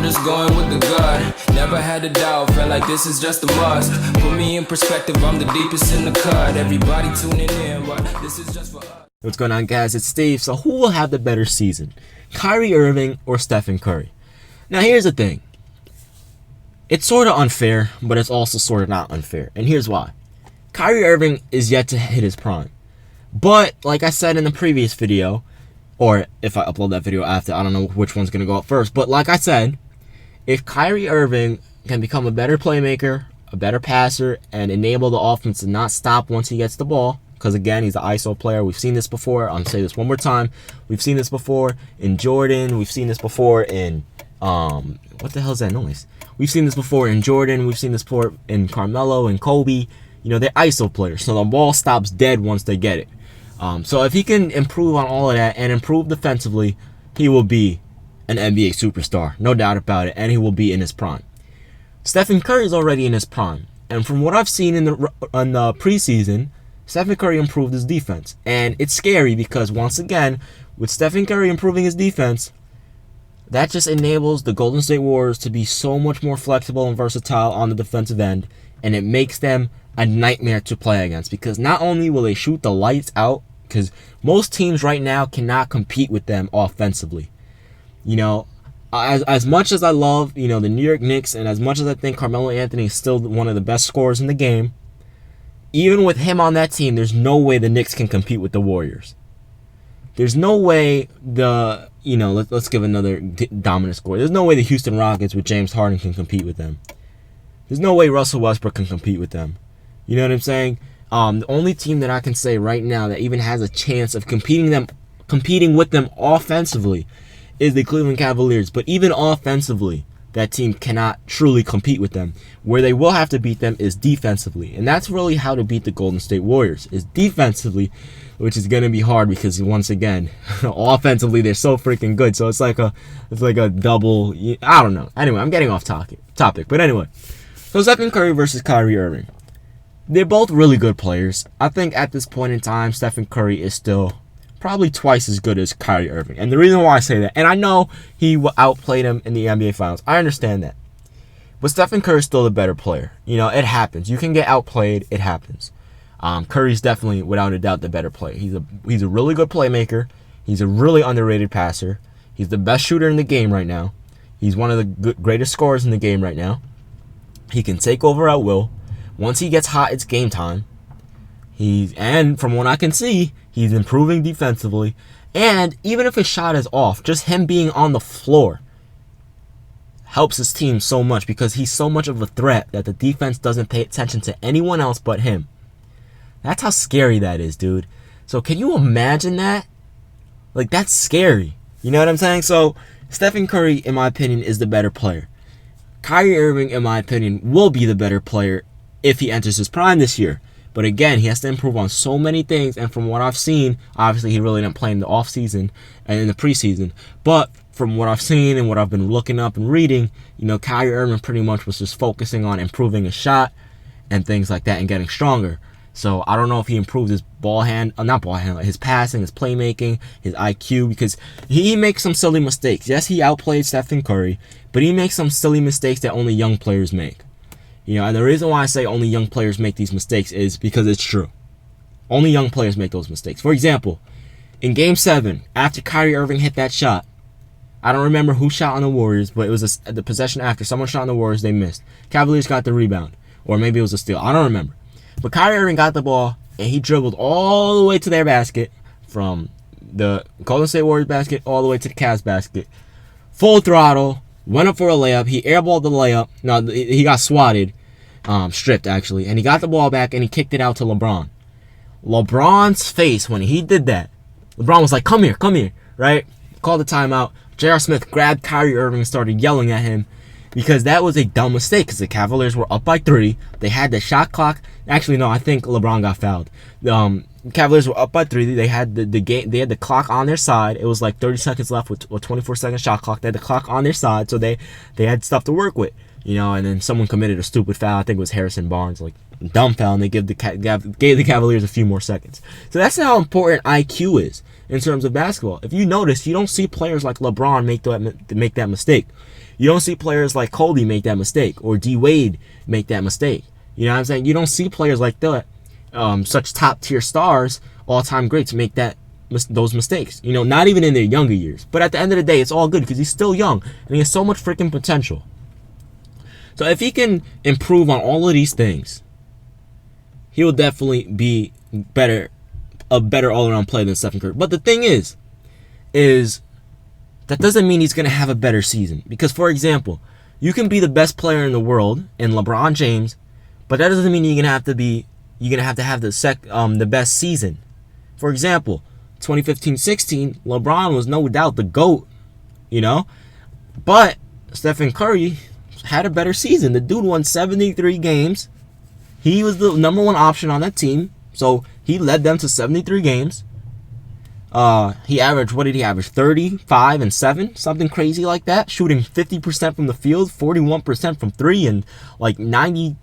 just going with the gut. Never had a doubt, felt like this is just a must. Put me in perspective, I'm the deepest in the cut. Everybody tuning in, but this is just for us. What's going on, guys? It's Steve. So who will have the better season, Kyrie Irving or Stephen Curry? Now here's the thing. It's sort of unfair, but it's also sort of not unfair. And here's why. Kyrie Irving is yet to hit his prime. But, like I said in the previous video, or if I upload that video after, I don't know which one's going to go up first. But like I said, if Kyrie Irving can become a better playmaker, a better passer, and enable the offense to not stop once he gets the ball, because again, he's an ISO player. We've seen this before. I'll say this one more time. We've seen this before in Jordan. We've seen this before in, what the hell is that noise? We've seen this before in Jordan. We've seen this before in Carmelo and Kobe. You know, they're ISO players, so the ball stops dead once they get it. So if he can improve on all of that and improve defensively, he will be an NBA superstar, no doubt about it, and he will be in his prime. Stephen Curry is already in his prime, and from what I've seen in the preseason, Stephen Curry improved his defense, and it's scary because once again, with Stephen Curry improving his defense, that just enables the Golden State Warriors to be so much more flexible and versatile on the defensive end, and it makes them a nightmare to play against because not only will they shoot the lights out, because most teams right now cannot compete with them offensively. You know, as much as I love, you know, the New York Knicks, and as much as I think Carmelo Anthony is still one of the best scorers in the game, even with him on that team, there's no way the Knicks can compete with the Warriors. There's no way let's give another dominant score. There's no way the Houston Rockets with James Harden can compete with them. There's no way Russell Westbrook can compete with them. You know what I'm saying? The only team that I can say right now that even has a chance of competing with them offensively is the Cleveland Cavaliers. But even offensively, that team cannot truly compete with them. Where they will have to beat them is defensively. And that's really how to beat the Golden State Warriors, is defensively, which is going to be hard because, once again, offensively, they're so freaking good. So it's like a double, I don't know. Anyway, I'm getting off topic. But anyway, so Stephen Curry versus Kyrie Irving. They're both really good players. I think at this point in time, Stephen Curry is still probably twice as good as Kyrie Irving. And the reason why I say that, and I know he outplayed him in the NBA Finals. I understand that. But Stephen Curry is still the better player. You know, it happens. You can get outplayed. It happens. Curry's definitely, without a doubt, the better player. He's a really good playmaker. He's a really underrated passer. He's the best shooter in the game right now. He's one of the greatest scorers in the game right now. He can take over at will. Once he gets hot, it's game time. And from what I can see, he's improving defensively. And even if his shot is off, just him being on the floor helps his team so much because he's so much of a threat that the defense doesn't pay attention to anyone else but him. That's how scary that is, dude. So can you imagine that? Like, that's scary. You know what I'm saying? So Stephen Curry, in my opinion, is the better player. Kyrie Irving, in my opinion, will be the better player if he enters his prime this year. But again, he has to improve on so many things. And from what I've seen, obviously he really didn't play in the offseason and in the preseason. But from what I've seen and what I've been looking up and reading, you know, Kyrie Irving pretty much was just focusing on improving his shot and things like that and getting stronger. So I don't know if he improved his his passing, his playmaking, his IQ, because he makes some silly mistakes. Yes, he outplayed Stephen Curry, but he makes some silly mistakes that only young players make. You know, and the reason why I say only young players make these mistakes is because it's true. Only young players make those mistakes. For example, in Game 7, after Kyrie Irving hit that shot, I don't remember who shot on the Warriors, but it was the possession after. Someone shot on the Warriors, they missed. Cavaliers got the rebound. Or maybe it was a steal. I don't remember. But Kyrie Irving got the ball, and he dribbled all the way to their basket, from the Golden State Warriors basket all the way to the Cavs basket. Full throttle, went up for a layup. He airballed the layup. No, he got swatted. Stripped, actually. And he got the ball back, and he kicked it out to LeBron. LeBron's face when he did that, LeBron was like, come here, right? Called the timeout. J.R. Smith grabbed Kyrie Irving and started yelling at him because that was a dumb mistake because the Cavaliers were up by 3. They had the shot clock. Actually, no, I think LeBron got fouled. Cavaliers were up by 3. They had the game. They had the clock on their side. It was like 30 seconds left with a 24-second shot clock. They had the clock on their side, so they had stuff to work with. You know, and then someone committed a stupid foul. I think it was Harrison Barnes, like dumb foul, and they gave the Cavaliers a few more seconds. So that's how important IQ is. in terms of basketball. If you notice, you don't see players like LeBron make that mistake. You don't see players like Kobe make that mistake, or D Wade make that mistake. You know what I'm saying? You don't see players like that, such top tier stars, all time greats, make those mistakes. You know, not even in their younger years. But at the end of the day, it's all good because he's still young and he has so much freaking potential. So if he can improve on all of these things, he will definitely be a better all-around player than Stephen Curry. But the thing is that doesn't mean he's going to have a better season. Because, for example, you can be the best player in the world in LeBron James, but that doesn't mean you're going to have to have the best season. For example, 2015-16, LeBron was no doubt the GOAT, you know? But Stephen Curry had a better season. The dude won 73 games. He was the number one option on that team, so he led them to 73 games. He averaged, what did he average? 35 and 7, something crazy like that. Shooting 50% from the field, 41% from 3, and like 90%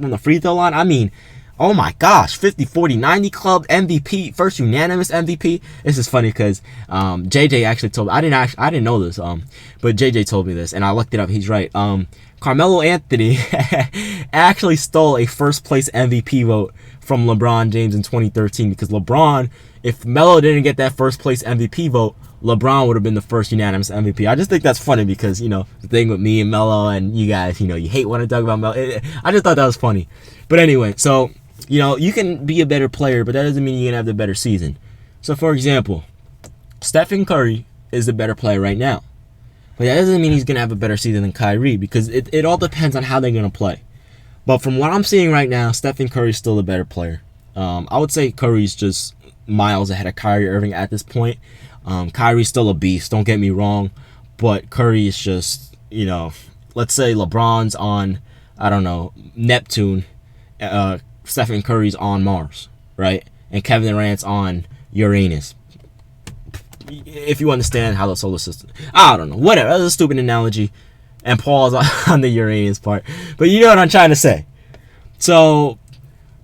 from the free throw line. I mean, oh my gosh, 50-40-90 club MVP, first unanimous MVP. This is funny because JJ actually told me, I didn't know this, but JJ told me this, and I looked it up. He's right. Carmelo Anthony actually stole a first place MVP vote from LeBron James in 2013 because LeBron, if Melo didn't get that first place MVP vote, LeBron would have been the first unanimous MVP. I just think that's funny because, you know, the thing with me and Melo and you guys, you know, you hate when I talk about Melo. I just thought that was funny. But anyway, so, you know, you can be a better player, but that doesn't mean you're going to have the better season. So, for example, Stephen Curry is the better player right now. But that doesn't mean he's going to have a better season than Kyrie because it all depends on how they're going to play. But from what I'm seeing right now, Stephen Curry's still the better player. I would say Curry's just miles ahead of Kyrie Irving at this point. Kyrie's still a beast, don't get me wrong. But Curry is just, you know, let's say LeBron's on, I don't know, Neptune. Stephen Curry's on Mars, right? And Kevin Durant's on Uranus. If you understand how the solar system, I don't know, whatever. That's a stupid analogy. And Paul's on the Uranus part, but you know what I'm trying to say. So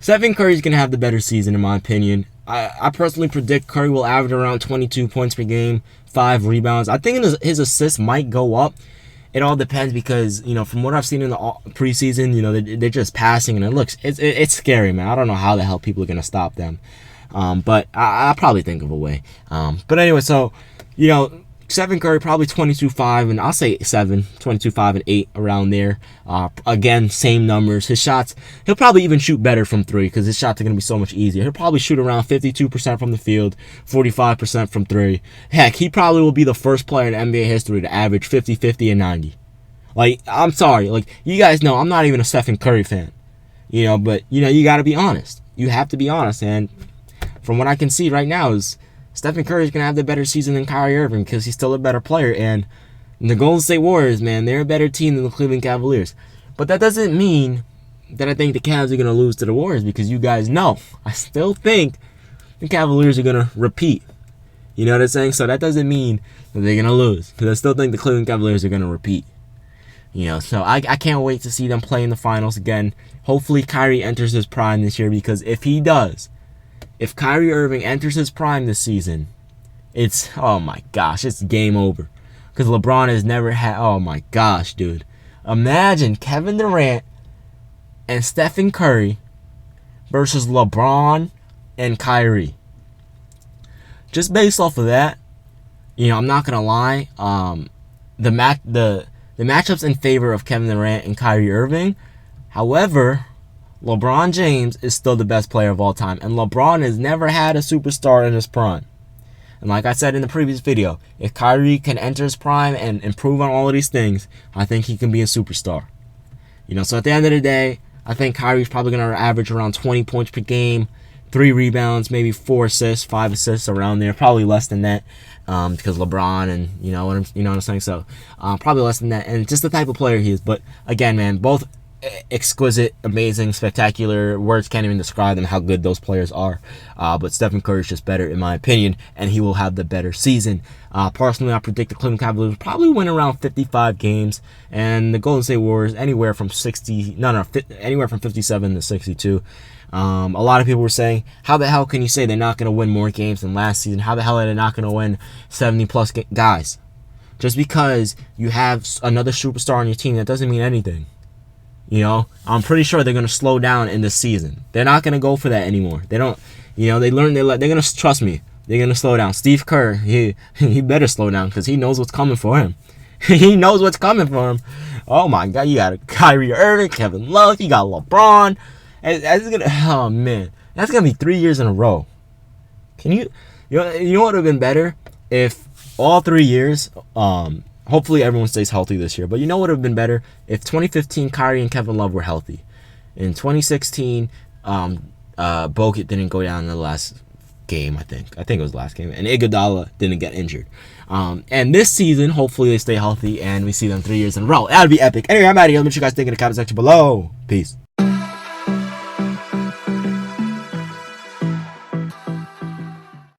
Stephen Curry's gonna have the better season in my opinion. I personally predict Curry will average around 22 points per game, 5 rebounds. I think his assists might go up. It all depends because, you know, from what I've seen in the preseason, you know, they're just passing and it's scary, man. I don't know how the hell people are gonna stop them. But I'll probably think of a way. But anyway, so, you know, Stephen Curry probably 22-5, and I'll say 7, 22-5 and 8 around there. Again, same numbers. His shots, he'll probably even shoot better from 3 because his shots are going to be so much easier. He'll probably shoot around 52% from the field, 45% from 3. Heck, he probably will be the first player in NBA history to average 50, 50, and 90. Like, I'm sorry. Like, you guys know I'm not even a Stephen Curry fan. You know, but, you know, you got to be honest. You have to be honest, and from what I can see right now is Stephen Curry is going to have the better season than Kyrie Irving because he's still a better player. And the Golden State Warriors, man, they're a better team than the Cleveland Cavaliers. But that doesn't mean that I think the Cavs are going to lose to the Warriors because you guys know I still think the Cavaliers are going to repeat. You know what I'm saying? So that doesn't mean that they're going to lose because I still think the Cleveland Cavaliers are going to repeat. You know, so I can't wait to see them play in the finals again. Hopefully Kyrie enters his prime this year because if he does, if Kyrie Irving enters his prime this season, it's, oh my gosh, it's game over. Because LeBron has never had, oh my gosh, dude. Imagine Kevin Durant and Stephen Curry versus LeBron and Kyrie. Just based off of that, you know, I'm not going to lie, the matchups in favor of Kevin Durant and Kyrie Irving, however, LeBron James is still the best player of all time. And LeBron has never had a superstar in his prime. And like I said in the previous video, if Kyrie can enter his prime and improve on all of these things, I think he can be a superstar. You know, so at the end of the day, I think Kyrie's probably going to average around 20 points per game, 3 rebounds, maybe 4 assists, 5 assists around there. Probably less than that because LeBron and you know what I'm saying. So probably less than that. And just the type of player he is. But again, man, both exquisite, amazing, spectacular. Words can't even describe them how good those players are. But Stephen Curry is just better in my opinion, and he will have the better season. Personally, I predict the Cleveland Cavaliers will probably win around 55 games, and the Golden State Warriors anywhere from 57 to 62. A lot of people were saying, how the hell can you say they're not going to win more games than last season? How the hell are they not going to win 70-plus guys? Just because you have another superstar on your team, that doesn't mean anything. You know, I'm pretty sure they're going to slow down in this season. They're not going to go for that anymore. They don't, you know, they're going to, trust me, they're going to slow down. Steve Kerr, he better slow down because he knows what's coming for him. He knows what's coming for him. Oh my God, you got Kyrie Irving, Kevin Love, you got LeBron. Oh man, that's going to be 3 years in a row. You know what would have been better? If all 3 years, hopefully everyone stays healthy this year, but you know what would have been better? If 2015 Kyrie and Kevin Love were healthy. In 2016, Bogut didn't go down in the last game, I think it was the last game, and Iguodala didn't get injured. And this season, hopefully they stay healthy and we see them 3 years in a row. That would be epic. Anyway, I'm out of here. Let me know what you guys think in the comment section below. Peace.